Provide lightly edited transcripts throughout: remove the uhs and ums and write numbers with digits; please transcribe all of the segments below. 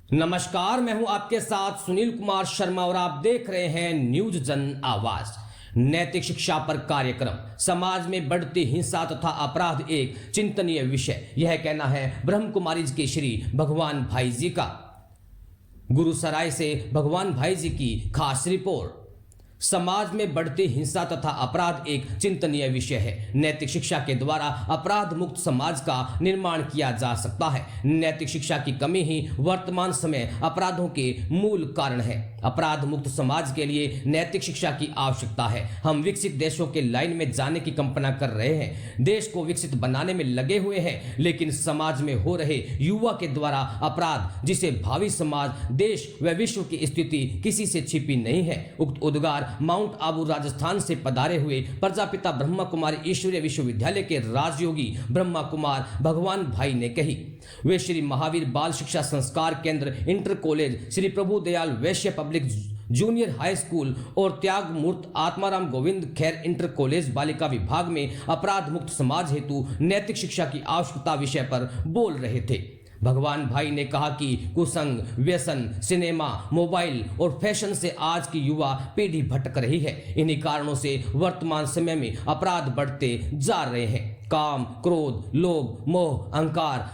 नमस्कार, मैं हूं आपके साथ सुनील कुमार शर्मा और आप देख रहे हैं न्यूज जन आवाज। नैतिक शिक्षा पर कार्यक्रम। समाज में बढ़ती हिंसा तथा अपराध एक चिंतनीय विषय, यह कहना है ब्रह्म कुमारीज के श्री भगवान भाई जी का। गुरुसराय से भगवान भाई जी की खास रिपोर्ट। समाज में बढ़ती हिंसा तथा अपराध एक चिंतनीय विषय है। नैतिक शिक्षा के द्वारा अपराध मुक्त समाज का निर्माण किया जा सकता है। नैतिक शिक्षा की कमी ही वर्तमान समय अपराधों के मूल कारण है। अपराध मुक्त समाज के लिए नैतिक शिक्षा की आवश्यकता है। हम विकसित देशों के लाइन में जाने की कल्पना कर रहे हैं, देश को विकसित बनाने में लगे हुए हैं, लेकिन समाज में हो रहे युवा के द्वारा अपराध, जिसे भावी समाज, देश व विश्व की स्थिति किसी से छिपी नहीं है। उक्त उद्गार माउंट आबू राजस्थान से पधारे हुए प्रजापिता ब्रह्मा कुमारी ईश्वरीय विश्वविद्यालय के राजयोगी ब्रह्मा कुमार भगवान भाई ने कही। वे श्री महावीर बाल शिक्षा संस्कार केंद्र इंटर कॉलेज, श्री प्रभु दयाल वैश्य पब्लिक जूनियर हाई स्कूल और त्याग मूर्त आत्माराम गोविंद खैर इंटर कॉलेज बालिका विभाग में अपराध मुक्त समाज हेतु नैतिक शिक्षा की आवश्यकता विषय पर बोल रहे थे। भगवान भाई ने कहा कि कुसंग, व्यसन, सिनेमा, मोबाइल और फैशन से आज की युवा पीढ़ी भटक रही है। इन्हीं कारणों से वर्तमान समय में अपराध बढ़ते जा रहे हैं। काम, क्रोध, लोभ, मोह, अहंकार,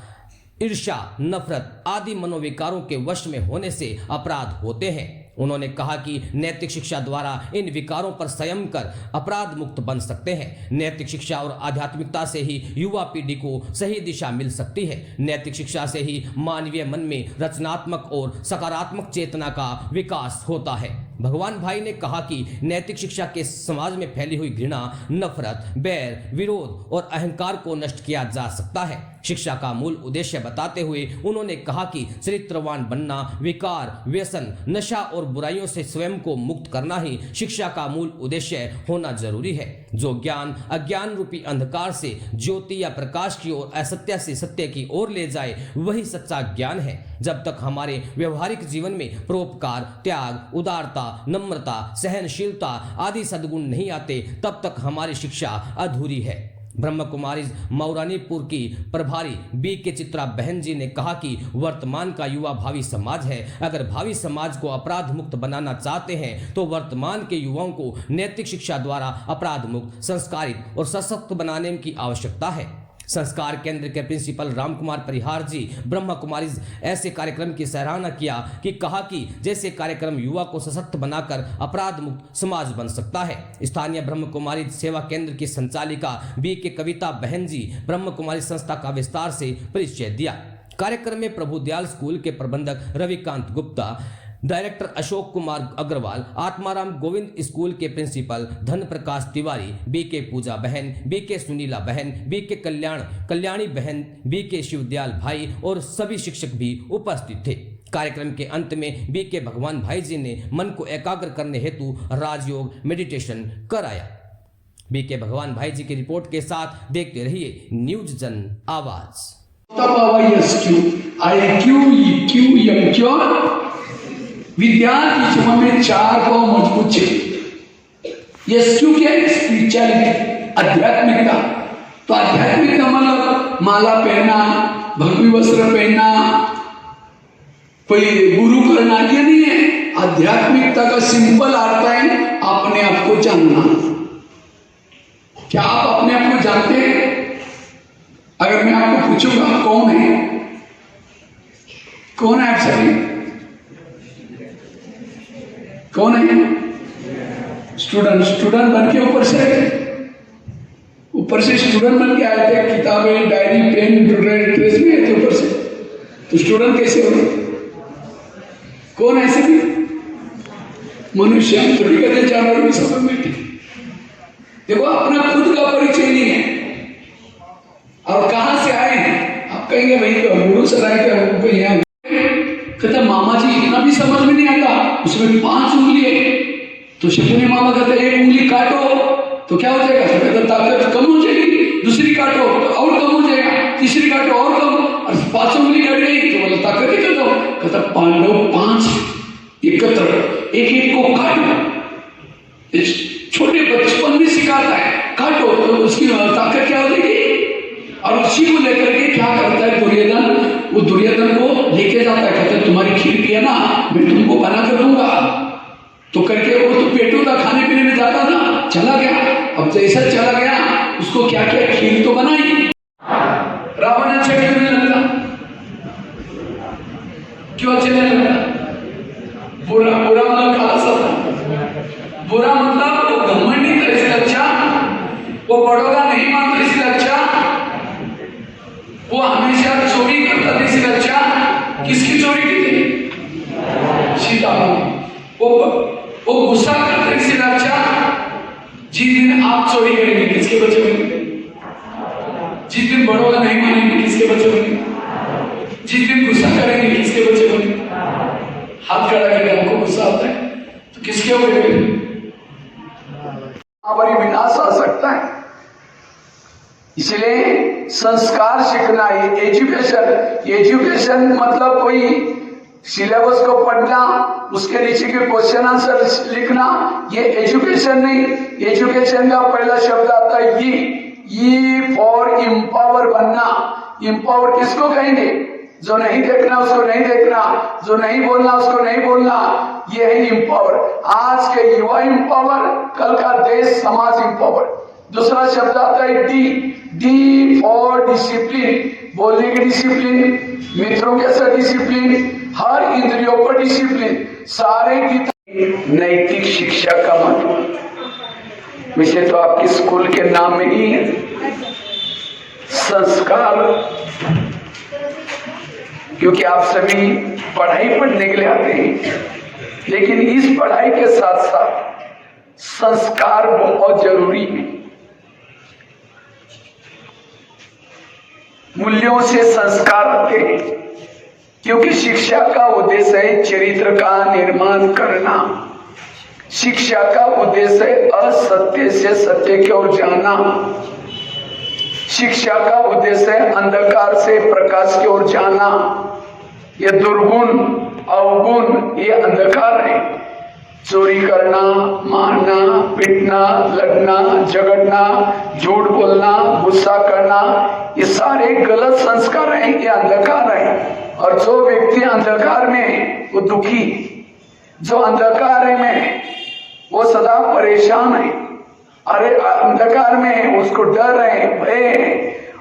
ईर्ष्या, नफरत आदि मनोविकारों के वश में होने से अपराध होते हैं। उन्होंने कहा कि नैतिक शिक्षा द्वारा इन विकारों पर संयम कर अपराध मुक्त बन सकते हैं। नैतिक शिक्षा और आध्यात्मिकता से ही युवा पीढ़ी को सही दिशा मिल सकती है। नैतिक शिक्षा से ही मानवीय मन में रचनात्मक और सकारात्मक चेतना का विकास होता है। भगवान भाई ने कहा कि नैतिक शिक्षा के समाज में फैली हुई घृणा, नफरत, बैर, विरोध और अहंकार को नष्ट किया जा सकता है। शिक्षा का मूल उद्देश्य बताते हुए उन्होंने कहा कि चरित्रवान बनना, विकार, व्यसन, नशा और बुराइयों से स्वयं को मुक्त करना ही शिक्षा का मूल उद्देश्य होना जरूरी है। जो ज्ञान अज्ञान रूपी अंधकार से ज्योति या प्रकाश की ओर, असत्य से सत्य की ओर ले जाए, वही सच्चा ज्ञान है। जब तक हमारे व्यवहारिक जीवन में परोपकार, त्याग, उदारता, नम्रता, सहनशीलता आदि सद्गुण नहीं आते, तब तक हमारी शिक्षा अधूरी है। ब्रह्म कुमारी मौरानीपुर की प्रभारी बी के चित्रा बहन जी ने कहा कि वर्तमान का युवा भावी समाज है। अगर भावी समाज को अपराध मुक्त बनाना चाहते हैं तो वर्तमान के युवाओं को नैतिक शिक्षा द्वारा अपराध मुक्त, संस्कारित और सशक्त बनाने की आवश्यकता है। संस्कार केंद्र के प्रिंसिपल रामकुमार परिहार जी ब्रह्मा कुमारी ऐसे कार्यक्रम की सराहना किया कि कहा कि जैसे कार्यक्रम युवा को सशक्त बनाकर अपराध मुक्त समाज बन सकता है। स्थानीय ब्रह्म कुमारी सेवा केंद्र की संचालिका बी के कविता बहन जी ब्रह्म कुमारी संस्था का विस्तार से परिचय दिया। कार्यक्रम में प्रभु दयाल स्कूल के प्रबंधक रविकांत गुप्ता, डायरेक्टर अशोक कुमार अग्रवाल, आत्माराम गोविंद स्कूल के प्रिंसिपल धन प्रकाश तिवारी, बी के पूजा बहन, बी के सुनीला बहन, बी के कल्याणी बहन, बी के शिवदयाल भाई और सभी शिक्षक भी उपस्थित थे। कार्यक्रम के अंत में बी के भगवान भाई जी ने मन को एकाग्र करने हेतु राजयोग मेडिटेशन कराया। बी के भगवान भाई जी की रिपोर्ट के साथ देखते रहिए न्यूज जन आवाज। विद्यार्थी जीवन में चार को मजबूत चाहिए। एसक्यू क्या है? स्पिरिचुअलिटी, आध्यात्मिकता। तो आध्यात्मिकता मतलब माला पहनना, भगवी वस्त्र पहनना, कोई गुरु करना, ये नहीं है। आध्यात्मिकता का सिंपल अर्थ है अपने आप को जानना। क्या आप अपने आप को जानते हैं? अगर मैं आपको पूछूंगा कौन है, कौन है आप सभी? कौन है? स्टूडेंट बन के ऊपर से स्टूडेंट बन के आए थे, किताबें, डायरी, पेन, ड्रेस में आए थे ऊपर से। तो स्टूडेंट कैसे हो? कौन है ऐसे भी? मनुष्य, हम थोड़ी कहते जानवर भी समझ में थी। देखो, अपना खुद का परिचय नहीं है और कहां से आए हैं। आप कहेंगे भाई तो गुरु सराय के हमको यहाँ कहते मामा जी इतना भी समझ में नहीं आता, उसमें 5 उंगली है। तो शकुनी मामा कहते एक उंगली काटो तो क्या हो जाएगा? कहते ताकत कम हो जाएगी। दूसरी काटो तो और कम हो जाएगा, तीसरी काटो और कम, और 5 उंगली कट गई तो बोला ताकत ही खत्म। कहता पांडव 5 एकत्र, एक एक को काटो। छोटे बचपन में सिखाता है काटो तो उसकी ताकत क्या हो जाएगी। और उसी को लेकर के क्या करता है दुर्योधन, वो दुर्योधन को लेके जाता है, कहते तुम्हारी खीर की है ना, मैं तुमको बना कर दूंगा। तो करके वो तो पेटू था, खाने पीने में जाता था, चला गया। अब जैसा चला गया उसको क्या किया, खीर तो बनाई। रावण अच्छा क्यों नहीं लगता, क्यों अच्छा नहीं लगता? बुरा बुरा मतलब खासा था, बुरा मतलब वो घमंडी था इसलिए अच्छा, वो बड़ों नहीं मानता इसलिए अच्छा, वो हमेशा चोरी करता था इसलिए अच्छा। किसकी चोरी की थी? सीता। वो गुस्सा करता इसलिए अच्छा। जिस दिन आप चोरी करेंगे किसके बच्चे बनेंगे? जिस दिन बड़ों का नहीं मानेंगे किसके बच्चे बनेंगे? जिस दिन गुस्सा करेंगे किसके बच्चे बनेंगे? हाथ खड़ा करके हमको गुस्सा आता है तो किसके हो गए? हमारी विनाश आ सकता है। इसलिए संस्कार सीखना, ये एजुकेशन मतलब कोई सिलेबस को पढ़ना, उसके नीचे के क्वेश्चन आंसर लिखना, ये एजुकेशन नहीं। एजुकेशन का पहला शब्द आता है ई फॉर इम्पावर बनना। इम्पावर किसको कहेंगे? जो नहीं देखना उसको नहीं देखना, जो नहीं बोलना उसको नहीं बोलना, ये है इम्पावर। आज के युवा इम्पावर, कल का देश समाज इम्पावर। दूसरा शब्द आता है डी फॉर डिसिप्लिन। बोलने की डिसिप्लिन, मित्रों के साथ डिसिप्लिन, हर इंद्रियों पर डिसिप्लिन, सारे की नैतिक शिक्षा का महत्व। वैसे तो आपके स्कूल के नाम में ही है संस्कार, क्योंकि आप सभी पढ़ाई पढ़ने के लिए आते हैं, लेकिन इस पढ़ाई के साथ साथ संस्कार बहुत जरूरी है। मूल्यों से संस्कार आते हैं, क्योंकि शिक्षा का उद्देश्य है चरित्र का निर्माण करना। शिक्षा का उद्देश्य है असत्य से सत्य की ओर जाना। शिक्षा का उद्देश्य है अंधकार से प्रकाश की ओर जाना। ये दुर्गुण अवगुण ये अंधकार है। चोरी करना, मारना, पीटना, लड़ना, झगड़ना, झूठ बोलना, गुस्सा करना, ये सारे गलत संस्कार हैं, ये अंधकार है। और जो व्यक्ति अंधकार में है वो दुखी, जो अंधकार में वो सदा परेशान है। अरे अंधकार में उसको डर है, भय है।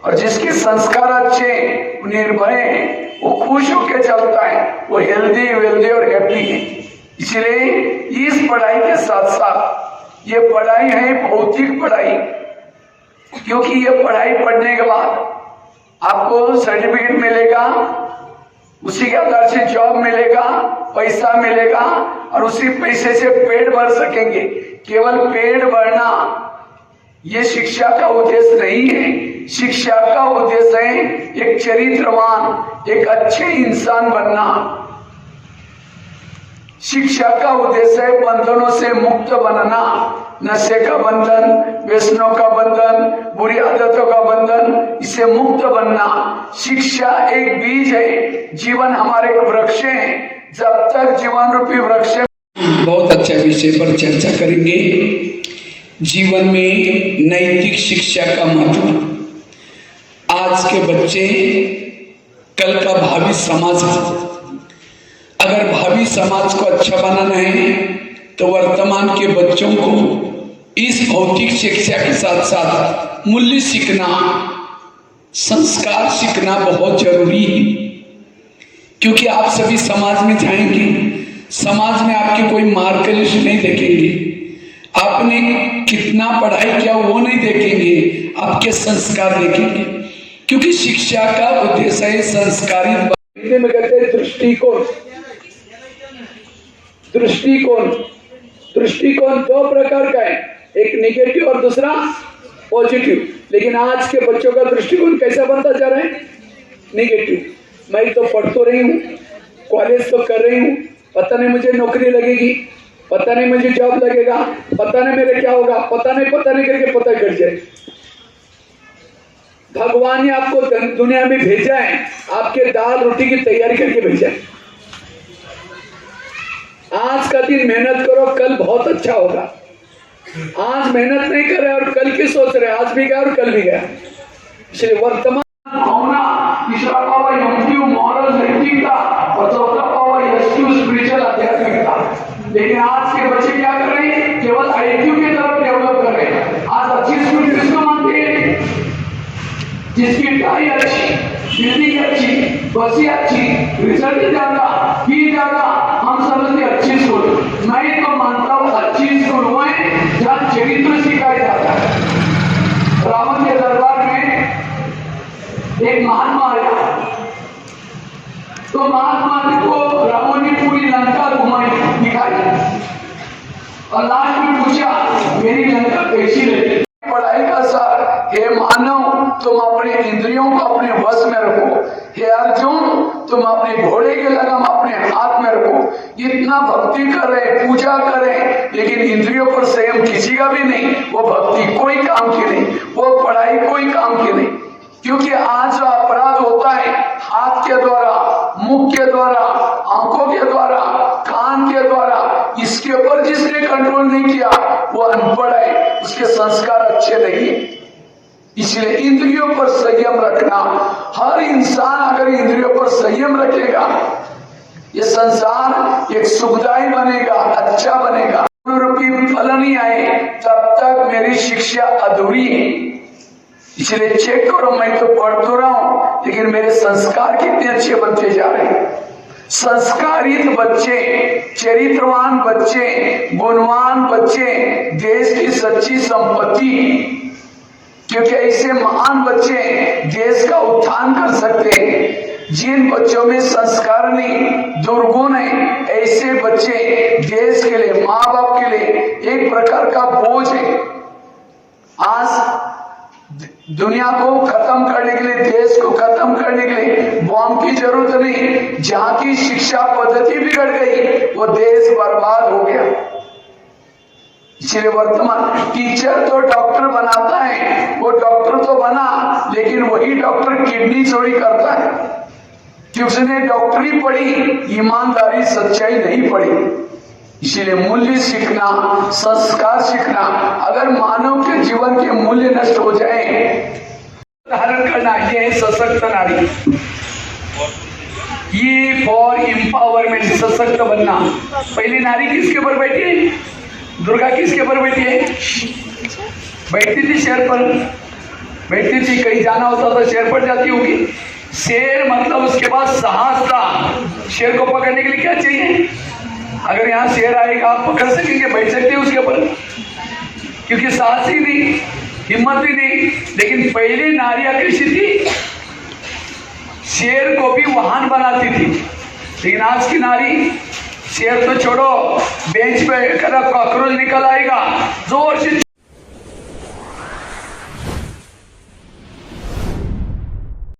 और जिसके संस्कार अच्छे, निर्भय है, वो खुश होकर चलता है, वो हेल्दी वेल्दी और हैप्पी है। इसलिए इस पढ़ाई के साथ साथ ये पढ़ाई है भौतिक पढ़ाई, क्योंकि ये पढ़ाई पढ़ने के बाद आपको सर्टिफिकेट मिलेगा, उसी के आधार से जॉब मिलेगा, पैसा मिलेगा, और उसी पैसे से पेट भर सकेंगे। केवल पेट भरना ये शिक्षा का उद्देश्य नहीं है। शिक्षा का उद्देश्य है एक चरित्रवान, एक अच्छे इंसान बनना। शिक्षा का उद्देश्य है बंधनों से मुक्त बनना, नशे का बंधन, व्यसनों का बंधन, बुरी आदतों का बंधन, इससे मुक्त बनना। शिक्षा एक बीज है, जीवन हमारे वृक्ष है। जब तक जीवन रूपी वृक्ष, बहुत अच्छा विषय पर चर्चा करेंगे, जीवन में नैतिक शिक्षा का महत्व। आज के बच्चे कल का भावी समाज है। अगर भावी समाज को अच्छा बनाना है तो वर्तमान के बच्चों को इस भौतिक शिक्षा के साथ साथ मूल्य सीखना, संस्कार सीखना बहुत जरूरी है। क्योंकि आप सभी समाज में जाएंगे, समाज में आपके कोई मार्क लिस्ट नहीं देखेंगे, आपने कितना पढ़ाई किया वो नहीं देखेंगे, आपके संस्कार देखेंगे। क्योंकि शिक्षा का उद्देश्य है संस्कारित। हिंदी में कहते हैं दृष्टिकोण। दृष्टिकोण, दृष्टिकोण दो प्रकार का है, एक निगेटिव और दूसरा पॉजिटिव। लेकिन आज के बच्चों का दृष्टिकोण कैसा बनता जा रहा है? निगेटिव। मैं तो पढ़ तो रही हूँ, कॉलेज तो कर रही हूँ, पता नहीं मुझे नौकरी लगेगी, पता नहीं मुझे जॉब लगेगा, पता नहीं मेरे क्या होगा, पता नहीं करके पता कर जाए। भगवान ने आपको दुनिया में भेजा है, आपके दाल रोटी की तैयारी करके भेजा है। आज का दिन मेहनत करो, कल बहुत अच्छा होगा। आज मेहनत नहीं कर रहे और कल की सोच रहे, आज भी गया और कल भी गया। इसलिए वर्तमान भावना, तीसरा पावर मॉरल नैतिकता और चौथा पावर एसक्यू स्पिरिचुअल आध्यात्मिकता। लेकिन आज के बच्चे क्या कर रहे हैं, केवल आईक्यू की तरफ डेवलप कर रहे हैं। आज अच्छी स्कूल किसको मानते हैं, जिसकी टाई अच्छी, बिल्डिंग अच्छी, बसें अच्छी, रिजल्ट ज्यादा, फी ज्यादा, हम समझते अच्छी स्कूल। मैं तो मानता हूँ अच्छी स्कूल हुआ है जहाँ चरित्र सिखाया जाता है। रावण के दरबार में एक महात्मा आया, तो महात्मा को रावण ने पूरी लंका घुमाई दिखाई और लास्ट में पूछा मेरी लंका कैसी रही। पढ़ाई का सार, हे मानव तुम अपने इंद्रियों को अपने वश में रखो, हे अर्जुन तुम अपने घोड़े के लगाम अपने हाथ में रखो। इतना भक्ति करें, पूजा करें, लेकिन इंद्रियों पर संयम किसी का भी नहीं। वो भक्ति कोई काम की नहीं, वो पढ़ाई कोई काम की नहीं। क्योंकि आज जो अपराध होता है हाथ के द्वारा, मुख के द्वारा, आंखों के द्वारा, कान के द्वारा, इसके ऊपर जिसने कंट्रोल नहीं किया वो अनपढ़ है, उसके संस्कार अच्छे नहीं। इसलिए इंद्रियों पर संयम रखना, हर इंसान अगर इंद्रियों पर संयम रखेगा ये संसार एक सुखदायी बनेगा, अच्छा बनेगा। रूपी फल नहीं आए तब तक मेरी शिक्षा अधूरी है। इसलिए चेक करो, मैं तो पढ़ तो रहा हूं लेकिन मेरे संस्कार कितने अच्छे बनते जा रहे हैं। संस्कारित बच्चे, चरित्रवान बच्चे, गुणवान बच्चे देश की सच्ची संपत्ति। क्योंकि ऐसे महान बच्चे देश का उत्थान कर सकते हैं। जिन बच्चों में संस्कार नहीं, दुर्गुण है, ऐसे बच्चे देश के लिए, माँ बाप के लिए एक प्रकार का बोझ है। आज दुनिया को खत्म करने के लिए, देश को खत्म करने के लिए बॉम्ब की जरूरत नहीं। जहां की शिक्षा पद्धति बिगड़ गई वो देश बर्बाद हो गया। इसलिए वर्तमान टीचर तो डॉक्टर बनाता है, वो डॉक्टर तो बना, लेकिन वही डॉक्टर किडनी चोरी करता है कि उसने डॉक्टरी पढ़ी, ईमानदारी सच्चाई नहीं पढ़ी। इसीलिए मूल्य सीखना, संस्कार सीखना, अगर मानव के जीवन के मूल्य नष्ट हो जाए, धारण करना, ये है सशक्त नारी। ये फॉर एम्पावरमेंट, सशक्त बनना। पहली नारी किसके ऊपर बैठी है, दुर्गा किसके ऊपर बैठी है, बैठती थी शेर पर, बैठती थी, कहीं जाना होता तो शेर पर जाती होगी। शेर मतलब उसके पास साहस था। शेर को पकड़ने के लिए क्या चाहिए, अगर यहाँ शेर आएगा आप पकड़ सकेंगे, बैठ सकते हैं उसके ऊपर, क्योंकि साहस ही नहीं, हिम्मत ही नहीं। लेकिन पहले नारी कृषि थी, शेर को भी वाहन बनाती थी। लेकिन आज की नारी शेर तो छोड़ो, बेंच पे कॉकरोच निकल आएगा, जोर से